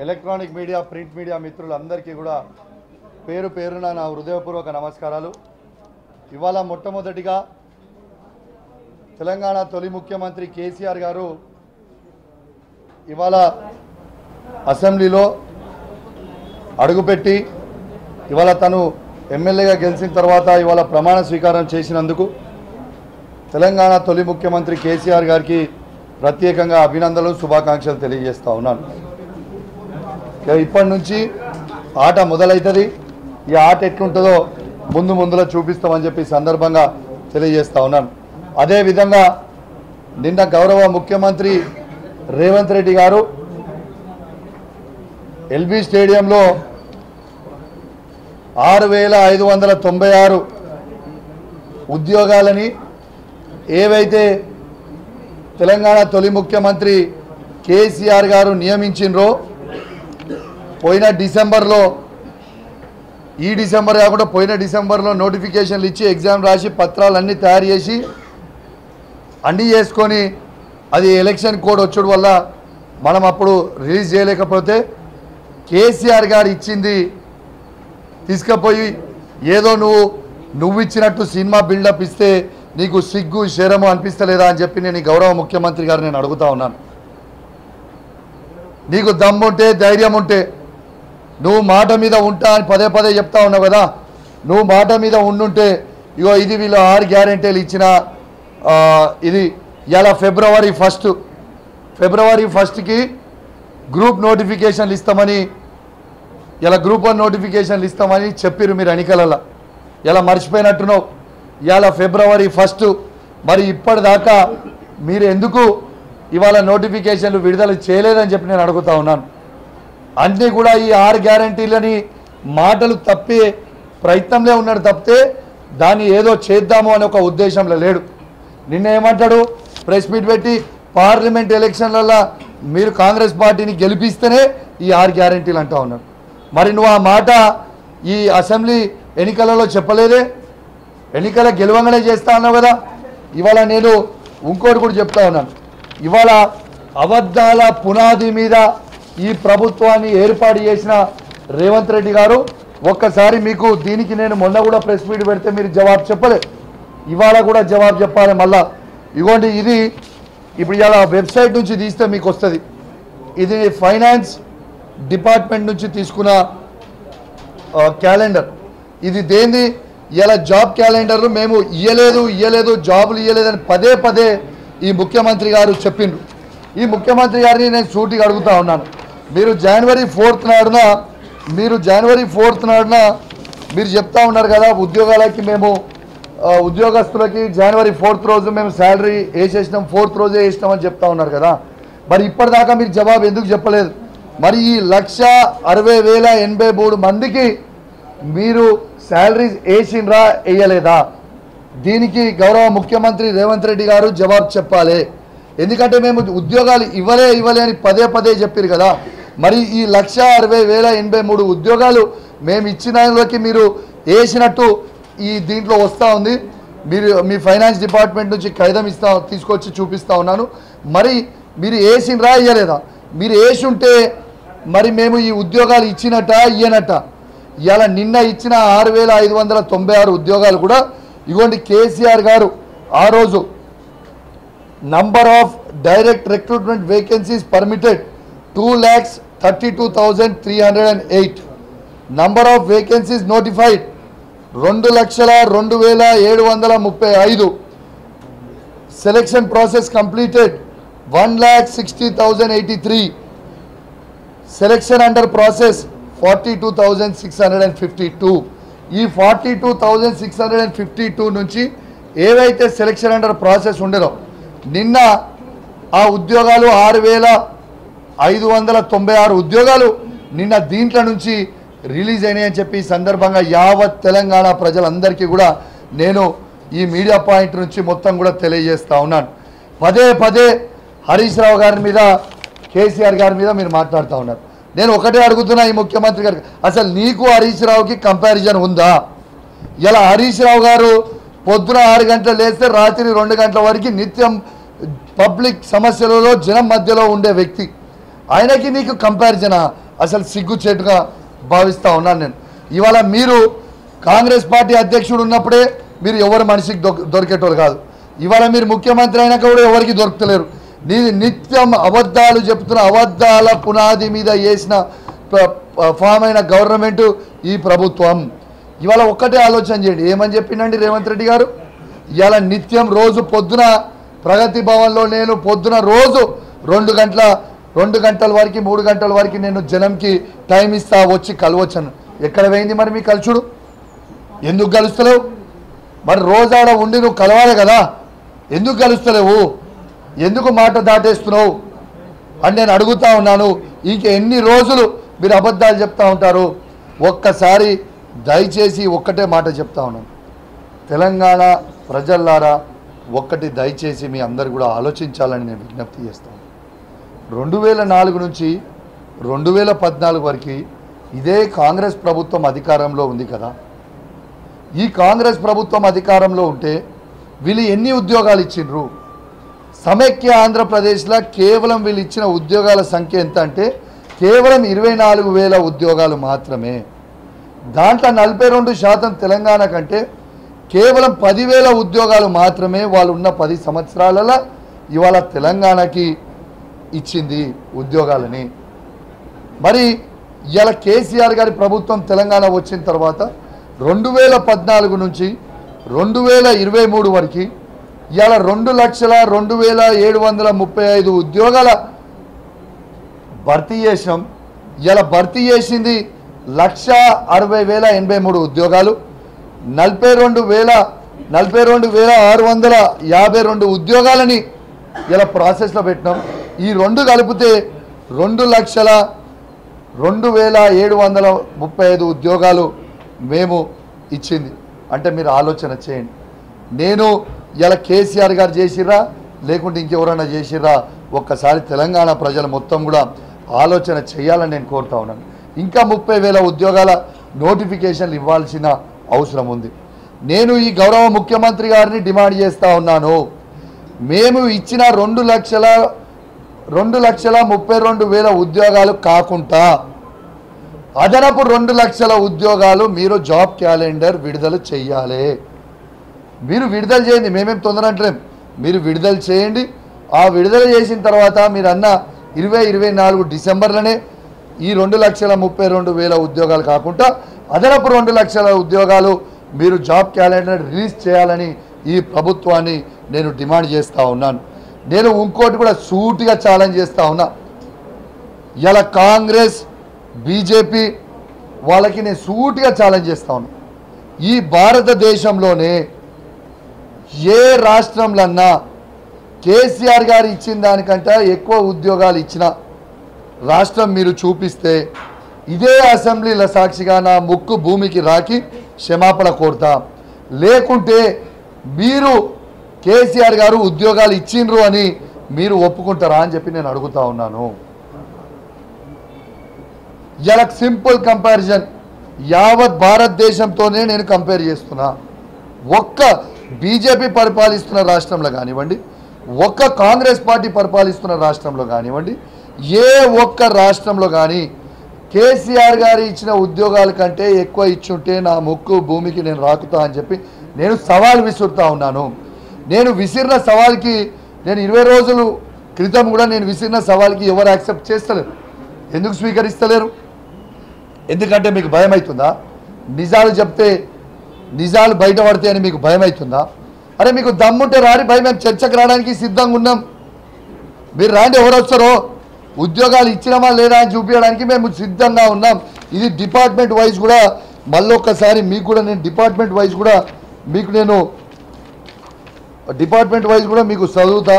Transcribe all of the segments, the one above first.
Electronic media print media మిత్రులందరికీ కూడా పేరు పేరున నా హృదయపూర్వక నమస్కారాలు. ఇవాళ మొట్టమొదటిగా తెలంగాణ తొలి ముఖ్యమంత్రి కేసీఆర్ గారు ఇవాళ అసెంబ్లీలో అడుగుపెట్టి ఇవాళ తను ఎమ్మెల్యేగా గెలిచిన తర్వాత ఇవాళ ప్రమాణ స్వీకారం చేసినందుకు తెలంగాణ తొలి ముఖ్యమంత్రి కేసీఆర్ గారికి ప్రత్యేకంగా అభినందనలు శుభాకాంక్షలు తెలియజేస్తా ఉన్నాను. ఇప్పటి నుంచి ఆట మొదలవుతుంది. ఈ ఆట ఎట్లుంటుందో ముందులో చూపిస్తామని చెప్పి సందర్భంగా తెలియజేస్తా ఉన్నాను. అదేవిధంగా నిన్న గౌరవ ముఖ్యమంత్రి రేవంత్ రెడ్డి గారు ఎల్బీ స్టేడియంలో 6596 ఉద్యోగాలని ఏవైతే తెలంగాణ తొలి ముఖ్యమంత్రి కేసీఆర్ గారు నియమించినరో పోయిన డిసెంబర్లో ఈ డిసెంబర్ కాకుండా పోయిన డిసెంబర్లో నోటిఫికేషన్లు ఇచ్చి ఎగ్జామ్ రాసి పత్రాలన్నీ తయారు చేసి అన్నీ చేసుకొని అది ఎలక్షన్ కోడ్ వచ్చడం వల్ల మనం అప్పుడు రిలీజ్ చేయలేకపోతే కేసీఆర్ గారు ఇచ్చింది తీసుకుపోయి ఏదో నువ్వు ఇచ్చినట్టు సినిమా బిల్డప్ ఇస్తే నీకు సిగ్గు శరము అనిపిస్తలేదా అని చెప్పి నేను గౌరవ ముఖ్యమంత్రి గారు నేను అడుగుతా ఉన్నాను. నీకు దమ్ముంటే ధైర్యం ఉంటే నువ్వు మాట మీద ఉంటా అని పదే పదే చెప్తా ఉన్నావు కదా. నువ్వు మాట మీద ఉండుంటే ఇగో ఇది వీళ్ళు 6 గ్యారెంటీలు ఇచ్చిన ఇది ఇలా ఫిబ్రవరి 1కి గ్రూప్ నోటిఫికేషన్లు ఇస్తామని ఇలా గ్రూప్ 1 నోటిఫికేషన్లు ఇస్తామని చెప్పిరు మీరు ఎన్నికలలో. ఇలా మర్చిపోయినట్టున్నావు. ఇలా ఫిబ్రవరి 1 మరి ఇప్పటిదాకా మీరు ఎందుకు ఇవాళ నోటిఫికేషన్లు విడుదల చేయలేదని చెప్పి నేను అడుగుతా ఉన్నాను. అన్నీ కూడా ఈ 6 గ్యారెంటీలని మాటలు తప్పే ప్రయత్నంలో ఉన్నాడు తప్పితే దాన్ని ఏదో చేద్దాము అనే ఒక ఉద్దేశంలో లేడు. నిన్న ఏమంటాడు ప్రెస్ మీట్ పెట్టి పార్లమెంట్ ఎలక్షన్లలో మీరు కాంగ్రెస్ పార్టీని గెలిపిస్తేనే ఈ 6 గ్యారెంటీలు అంటా ఉన్నాడు. మరి నువ్వు ఆ మాట ఈ అసెంబ్లీ ఎన్నికలలో చెప్పలేదే. ఎన్నికల గెలవంగానే చేస్తా అన్నావు కదా. ఇవాళ నేను ఇంకోటి కూడా చెప్తా ఉన్నాను. ఇవాళ అబద్ధాల పునాది మీద ఈ ప్రభుత్వాన్ని ఏర్పాటు చేసిన రేవంత్ రెడ్డి గారు ఒక్కసారి మీకు దీనికి నేను మొన్న కూడా ప్రెస్ మీట్ పెడితే మీరు జవాబు చెప్పలే. ఇవాళ కూడా జవాబు చెప్పాలి మళ్ళా. ఇగోండి ఇది ఇప్పుడు ఇలా వెబ్సైట్ నుంచి తీస్తే మీకు వస్తుంది. ఇది ఫైనాన్స్ డిపార్ట్మెంట్ నుంచి తీసుకున్న క్యాలెండర్. ఇది దేంది ఇలా జాబ్ క్యాలెండర్లు మేము ఇయ్యలేదు జాబులు ఇయ్యలేదని పదే పదే ఈ ముఖ్యమంత్రి గారు చెప్పిండ్రు. ఈ ముఖ్యమంత్రి గారిని నేను సూటిగా అడుగుతా ఉన్నాను. మీరు జనవరి 4th నాడున మీరు చెప్తా ఉన్నారు కదా ఉద్యోగాలకి మేము ఉద్యోగస్తులకి జనవరి 4th రోజు మేము శాలరీ వేసేసినాం 4th రోజే వేసినాం అని చెప్తా ఉన్నారు కదా. మరి ఇప్పటిదాకా మీరు జవాబు ఎందుకు చెప్పలేదు? మరి ఈ 1,60,083 మందికి మీరు శాలరీస్ వేసిండ్రా వేయలేదా? దీనికి గౌరవ ముఖ్యమంత్రి రేవంత్ రెడ్డి గారు జవాబు చెప్పాలి. ఎందుకంటే మేము ఉద్యోగాలు ఇవ్వలే అని పదే పదే చెప్పారు కదా. మరి ఈ 1,60,083 ఉద్యోగాలు మేము ఇచ్చినలోకి మీరు వేసినట్టు ఈ దీంట్లో వస్తూ ఉంది. మీ ఫైనాన్స్ డిపార్ట్మెంట్ నుంచి కాగితం తీసుకొచ్చి చూపిస్తూ ఉన్నాను. మరి మీరు వేసిండ్రా ఇయ్యలేదా? మీరు వేసి ఉంటే మరి మేము ఈ ఉద్యోగాలు ఇచ్చినట్ట ఇయ్యనట్ట? ఇలా నిన్న ఇచ్చిన 6,596 ఉద్యోగాలు కూడా ఇగోండి కేసీఆర్ గారు ఆ రోజు number of direct recruitment vacancies permitted 2,32,308. Number of vacancies notified 2,02,735. Selection process completed 1,60,083. Selection under process 42,652. ఈ 42,652 నుంచి ఏవైతే సెలెక్షన్ అండర్ ప్రాసెస్ ఉండేదో నిన్న ఆ ఉద్యోగాలు 6,596 ఉద్యోగాలు నిన్న దీంట్లో నుంచి రిలీజ్ అయినాయని చెప్పి సందర్భంగా యావత్ తెలంగాణ ప్రజలందరికీ కూడా నేను ఈ మీడియా పాయింట్ నుంచి మొత్తం కూడా తెలియజేస్తా ఉన్నాను. పదే పదే హరీష్ రావు గారి మీద కేసీఆర్ గారి మీద మీరు మాట్లాడుతూ ఉన్నారు. నేను ఒకటే అడుగుతున్నా ఈ ముఖ్యమంత్రి గారికి, అసలు నీకు హరీష్ రావుకి కంపారిజన్ ఉందా? ఇలా హరీష్ రావు గారు పొద్దున 6 గంటలు లేస్తే రాత్రి 2 గంటల వరకు నిత్యం పబ్లిక్ సమస్యలలో జనం మధ్యలో ఉండే వ్యక్తి. ఆయనకి నీకు కంపారిజనా? అసలు సిగ్గుచేటుగా భావిస్తూ ఉన్నాను నేను. ఇవాళ మీరు కాంగ్రెస్ పార్టీ అధ్యక్షుడు ఉన్నప్పుడే మీరు ఎవరు మనిషికి దొరికేటోళ్ళు కాదు. ఇవాళ మీరు ముఖ్యమంత్రి అయినాక కూడా ఎవరికి దొరుకుతలేరు. నిత్యం అబద్ధాలు చెప్తున్న, అబద్ధాల పునాది మీద వేసిన ఫామ్ అయిన గవర్నమెంట్ ఈ ప్రభుత్వం. ఇవాళ ఒక్కటే ఆలోచన చేయండి, ఏమని చెప్పిండండి రేవంత్ రెడ్డి గారు? ఇవాళ నిత్యం రోజు పొద్దున ప్రగతి భవన్లో నేను పొద్దున రోజు 2 గంటల వరకు 3 గంటల వరకు నేను జనంకి టైం ఇస్తా, వచ్చి కలవచ్చాను. ఎక్కడ పోయింది మరి మీ కలుచుడు? ఎందుకు కలుస్తలేవు? మరి రోజు ఆడ ఉండి నువ్వు కలవాలి కదా, ఎందుకు కలుస్తలేవు? ఎందుకు మాట దాటేస్తున్నావు అని నేను అడుగుతా ఉన్నాను. ఇంక ఎన్ని రోజులు మీరు అబద్ధాలు చెప్తా ఉంటారు? ఒక్కసారి దయచేసి ఒక్కటే మాట చెప్తా ఉన్నాను, తెలంగాణ ప్రజల్లారా ఒక్కటి దయచేసి మీ అందరు కూడా ఆలోచించాలని నేను విజ్ఞప్తి చేస్తాను. 2004 నుంచి 2014 వరకు ఇదే కాంగ్రెస్ ప్రభుత్వం అధికారంలో ఉంది కదా. ఈ కాంగ్రెస్ ప్రభుత్వం అధికారంలో ఉంటే వీళ్ళు ఎన్ని ఉద్యోగాలు ఇచ్చిండ్రు? సమైక్య ఆంధ్రప్రదేశ్లో కేవలం వీళ్ళు ఇచ్చిన ఉద్యోగాల సంఖ్య ఎంత అంటే కేవలం 24,000 ఉద్యోగాలు మాత్రమే. దాంట్లో 42% తెలంగాణ కంటే కేవలం 10,000 ఉద్యోగాలు మాత్రమే వాళ్ళు ఉన్న 10 సంవత్సరాలలో ఇవాళ తెలంగాణకి ఇచ్చింది ఉద్యోగాలని. మరి ఇవాళ కేసీఆర్ గారి ప్రభుత్వం తెలంగాణ వచ్చిన తర్వాత 2014 నుంచి 2023 వరకు ఇవాళ 2,02,735 ఉద్యోగాల భర్తీ చేసాం. ఇలా భర్తీ చేసింది 1,60,083 ఉద్యోగాలు, 42,652 ఉద్యోగాలని ఇలా ప్రాసెస్లో పెట్టినాం. ఈ రెండు కలిపితే 2,02,735 ఉద్యోగాలు మేము ఇచ్చింది. అంటే మీరు ఆలోచన చేయండి, నేను ఇలా కేసీఆర్ గారు చేసిర్రా లేకుంటే ఇంకెవరైనా చేసిర్రా? ఒక్కసారి తెలంగాణ ప్రజలు మొత్తం కూడా ఆలోచన చేయాలని నేను కోరుతా ఉన్నాను. ఇంకా 30,000 ఉద్యోగాల నోటిఫికేషన్లు ఇవ్వాల్సిన అవసరం ఉంది. నేను ఈ గౌరవ ముఖ్యమంత్రి గారిని డిమాండ్ చేస్తూ ఉన్నాను, మేము ఇచ్చిన 2,32,000 ఉద్యోగాలు కాకుండా అదనపు 2 లక్షల ఉద్యోగాలు మీరు జాబ్ క్యాలెండర్ విడుదల చేయాలి. మీరు విడుదల చేయండి, మేమేం తొందర అంటలేం, మీరు విడుదల చేయండి. ఆ విడుదల చేసిన తర్వాత మీరు అన్న 2024 డిసెంబర్లోనే ఈ 2,32,000 ఉద్యోగాలు కాకుండా అదనపు 2 లక్షల ఉద్యోగాలు మీరు జాబ్ క్యాలెండర్ రిలీజ్ చేయాలని ఈ ప్రభుత్వాన్ని నేను డిమాండ్ చేస్తూ ఉన్నాను. నేను ఇంకోటి కూడా సూటిగా ఛాలెంజ్ చేస్తూ ఉన్నా, ఇలా కాంగ్రెస్ బీజేపీ వాళ్ళకి నేను సూటిగా ఛాలెంజ్ చేస్తూ ఉన్నా, ఈ భారతదేశంలోనే ఏ రాష్ట్రంలన్నా కేసీఆర్ గారు ఇచ్చిన దానికంటే ఎక్కువ ఉద్యోగాలు ఇచ్చిన రాష్ట్రం మీరు చూపిస్తే ఇదే అసెంబ్లీల సాక్షిగా నా ముక్కు భూమికి రాకి క్షమాపణ కోరుతా. లేకుంటే మీరు కేసీఆర్ గారు ఉద్యోగాలు ఇచ్చిండ్రు అని మీరు ఒప్పుకుంటారా అని చెప్పి నేను అడుగుతా ఉన్నాను. ఇలా సింపుల్ కంపారిజన్ యావత్ భారతదేశంతోనే నేను కంపేర్ చేస్తున్నా. ఒక్క బీజేపీ పరిపాలిస్తున్న రాష్ట్రంలో కానివ్వండి, ఒక్క కాంగ్రెస్ పార్టీ పరిపాలిస్తున్న రాష్ట్రంలో కానివ్వండి, ఏ ఒక్క రాష్ట్రంలో కానీ కేసీఆర్ గారు ఇచ్చిన ఉద్యోగాల కంటే ఎక్కువ ఇచ్చుంటే నా ముక్కు భూమికి నేను రాకుతా అని చెప్పి నేను సవాల్ విసురుతా ఉన్నాను. నేను విసిరిన సవాల్కి నేను 20 రోజుల క్రితం కూడా నేను విసిరిన సవాల్కి ఎవరు యాక్సెప్ట్ చేస్తలేరు. ఎందుకు స్వీకరిస్తలేరు? ఎందుకంటే మీకు భయం అవుతుందా? నిజాలు చెప్తే నిజాలు బయటపడితే అని మీకు భయం అవుతుందా? అరే మీకు దమ్ముంటే రాని భయం, మేము చర్చకు రావడానికి సిద్ధంగా ఉన్నాం. మీరు రాండి, ఎవరు వస్తారో ఉద్యోగాలు ఇచ్చినామా లేదా అని చూపించడానికి మేము సిద్ధంగా ఉన్నాం. ఇది డిపార్ట్మెంట్ వైజ్ కూడా మళ్ళొక్కసారి మీకు కూడా నేను డిపార్ట్మెంట్ వైజ్ కూడా మీకు చదువుతా.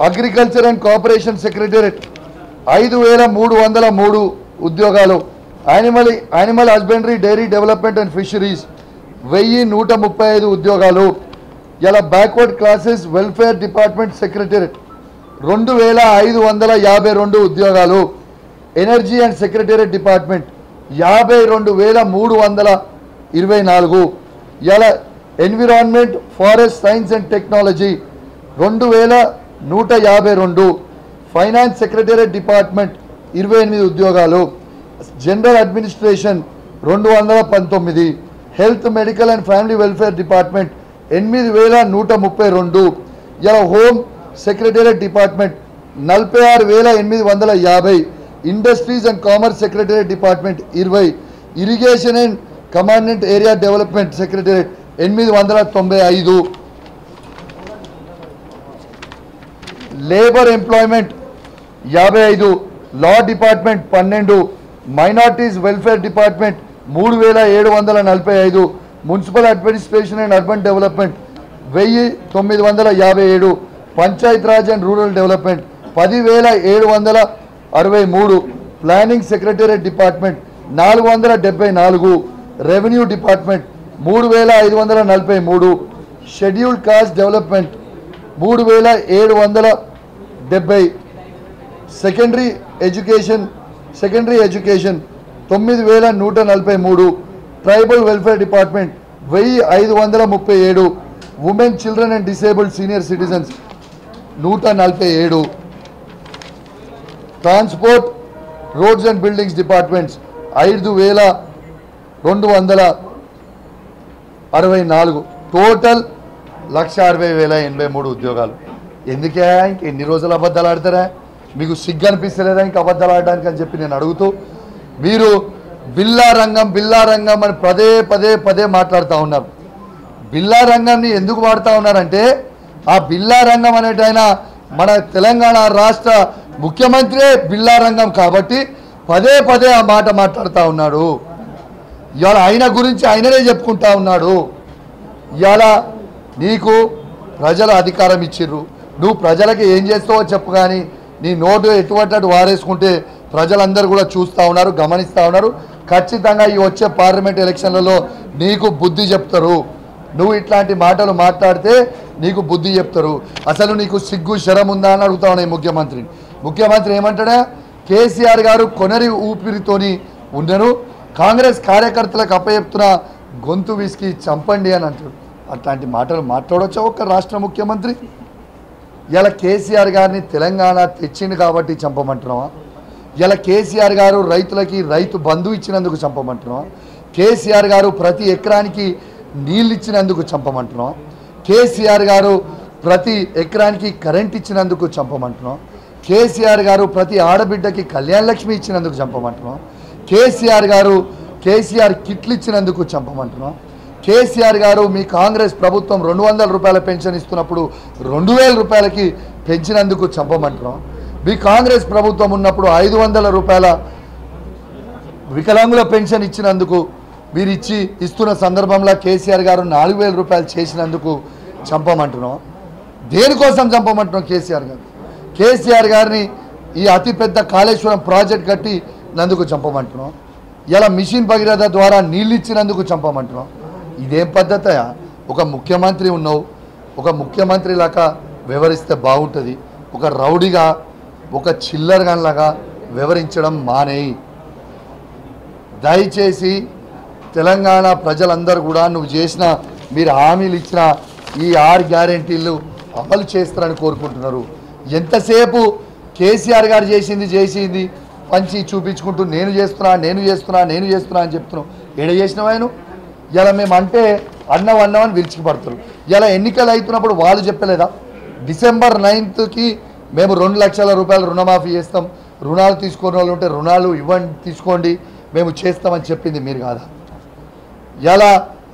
అగ్రికల్చర్ అండ్ కోఆపరేషన్ సెక్రటేరియట్ 5,303 ఉద్యోగాలు, animal husbandry dairy development and fisheries 1,135 ఉద్యోగాలు. ఇలా backward classes welfare department secretariat 2,552 ఉద్యోగాలు. Energy and secretariat department 52,324. ఇలా environment forest science and technology 2,152. Finance secretariat department 28 ఉద్యోగాలు, general administration 219, health medical and family welfare department 8132. ఇలా home secretariat department 46,850, industries and commerce secretariat department 20, irrigation and commandant area development secretariat 895, labour employment 55, law department 12, minorities welfare department 3745, municipal administration and urban development 1957, Panchayat Raj and rural development 10,763, planning secretariat department 474, revenue department 3,543, scheduled cost development 3,770, secondary education 9,143, tribal welfare department 1,537, women children and disabled senior citizens 147, transport roads and buildings departments 5,264, total 160,083 ఉద్యోగాలు. ఎందుకే ఇంక ఎన్ని రోజులు అబద్ధాలు ఆడతారా? మీకు సిగ్గు అనిపిస్తలేదా ఇంక అబద్ధాలు ఆడడానికి అని చెప్పి నేను అడుగుతూ, మీరు బిల్లా రంగం అని పదే మాట్లాడుతూ ఉన్నారు. బిల్లా రంగంని ఎందుకు వాడుతూ ఉన్నారంటే, ఆ బిల్లా రంగం అనేటైనా మన తెలంగాణ రాష్ట్ర ముఖ్యమంత్రే బిల్లా రంగం కాబట్టి పదే ఆ మాట మాట్లాడుతూ ఉన్నాడు. ఇవాళ ఆయన గురించి ఆయననే చెప్పుకుంటా ఉన్నాడు. ఇవాళ నీకు ప్రజల అధికారం ఇచ్చిర్రు, నువ్వు ప్రజలకి ఏం చేస్తావో చెప్పు, కానీ నీ నోటు ఎటువంటి వారేసుకుంటే ప్రజలందరూ కూడా చూస్తూ ఉన్నారు, గమనిస్తూ ఉన్నారు. ఖచ్చితంగా ఈ వచ్చే పార్లమెంట్ ఎలక్షన్లలో నీకు బుద్ధి చెప్తారు. నువ్వు ఇట్లాంటి మాటలు మాట్లాడితే నీకు బుద్ధి చెప్తారు. అసలు నీకు సిగ్గు శరం ఉందా అని అడుగుతా ఉన్నాయి ముఖ్యమంత్రిని. ముఖ్యమంత్రి ఏమంటాడా, కేసీఆర్ గారు కొనరి ఊపిరితోని ఉండను, కాంగ్రెస్ కార్యకర్తలకు అప్పచెప్తున్న గొంతు విసికి చంపండి అని అంటాడు. అట్లాంటి మాటలు మాట్లాడవచ్చా ఒక రాష్ట్ర ముఖ్యమంత్రి? ఇలా కేసీఆర్ గారిని తెలంగాణ తెచ్చిండు కాబట్టి చంపమంటున్నావా? ఇలా కేసీఆర్ గారు రైతులకి రైతు బంధు ఇచ్చినందుకు చంపమంటున్నావా? కేసీఆర్ గారు ప్రతి ఎకరానికి నీళ్ళు ఇచ్చినందుకు చంపమంటున్నావా? కేసీఆర్ గారు ప్రతి ఎకరానికి కరెంట్ ఇచ్చినందుకు చంపమంటున్నాం? కేసీఆర్ గారు ప్రతి ఆడబిడ్డకి కళ్యాణ లక్ష్మి ఇచ్చినందుకు చంపమంటున్నాం? కేసీఆర్ కిట్లు ఇచ్చినందుకు చంపమంటున్నాం? కేసీఆర్ గారు మీ కాంగ్రెస్ ప్రభుత్వం 200 రూపాయల పెన్షన్ ఇస్తున్నప్పుడు 2,000 రూపాయలకి పెంచినందుకు చంపమంటున్నాం? మీ కాంగ్రెస్ ప్రభుత్వం ఉన్నప్పుడు 500 రూపాయల వికలాంగుల పెన్షన్ ఇచ్చినందుకు మీరు ఇస్తున్న సందర్భంలో కేసీఆర్ గారు 4,000 రూపాయలు చేసినందుకు చంపమంటున్నాం? దేనికోసం చంపమంటున్నాం కేసీఆర్ గారిని ఈ అతిపెద్ద కాళేశ్వరం ప్రాజెక్ట్ కట్టినందుకు చంపమంటున్నాం? ఇలా మిషన్ భగీరథ ద్వారా నీళ్ళు ఇచ్చినందుకు చంపమంటున్నాం? ఇదేం పద్ధతయా? ఒక ముఖ్యమంత్రి ఉన్నావు, ఒక ముఖ్యమంత్రి లాగా వ్యవహరిస్తే బాగుంటుంది. ఒక రౌడీగా, ఒక చిల్లరగాన్లాగా వ్యవహరించడం మానేయి. దయచేసి తెలంగాణ ప్రజలందరూ కూడా నువ్వు చేసిన, మీరు హామీలు ఇచ్చిన ఈ 6 గ్యారెంటీలు అమలు చేస్తారని కోరుకుంటున్నారు. ఎంతసేపు కేసీఆర్ గారు చేసింది పంచి చూపించుకుంటూ నేను చేస్తున్నా అని చెప్తున్నావు. ఏడ చేసినావు ఆయన? ఇలా మేము అంటే అన్నవని విరిచిపడతారు. ఇలా ఎన్నికలు అవుతున్నప్పుడు వాళ్ళు చెప్పలేదా, డిసెంబర్ 9కి మేము 2 లక్షల రూపాయలు రుణమాఫీ చేస్తాం, రుణాలు తీసుకునే వాళ్ళు ఉంటే రుణాలు తీసుకోండి మేము చేస్తామని చెప్పింది మీరు కాదా? ఇలా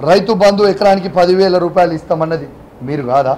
రైతు బంధు ఎకరానికి 10,000 రూపాయలు ఇస్తామన్నది మీరు కాదా?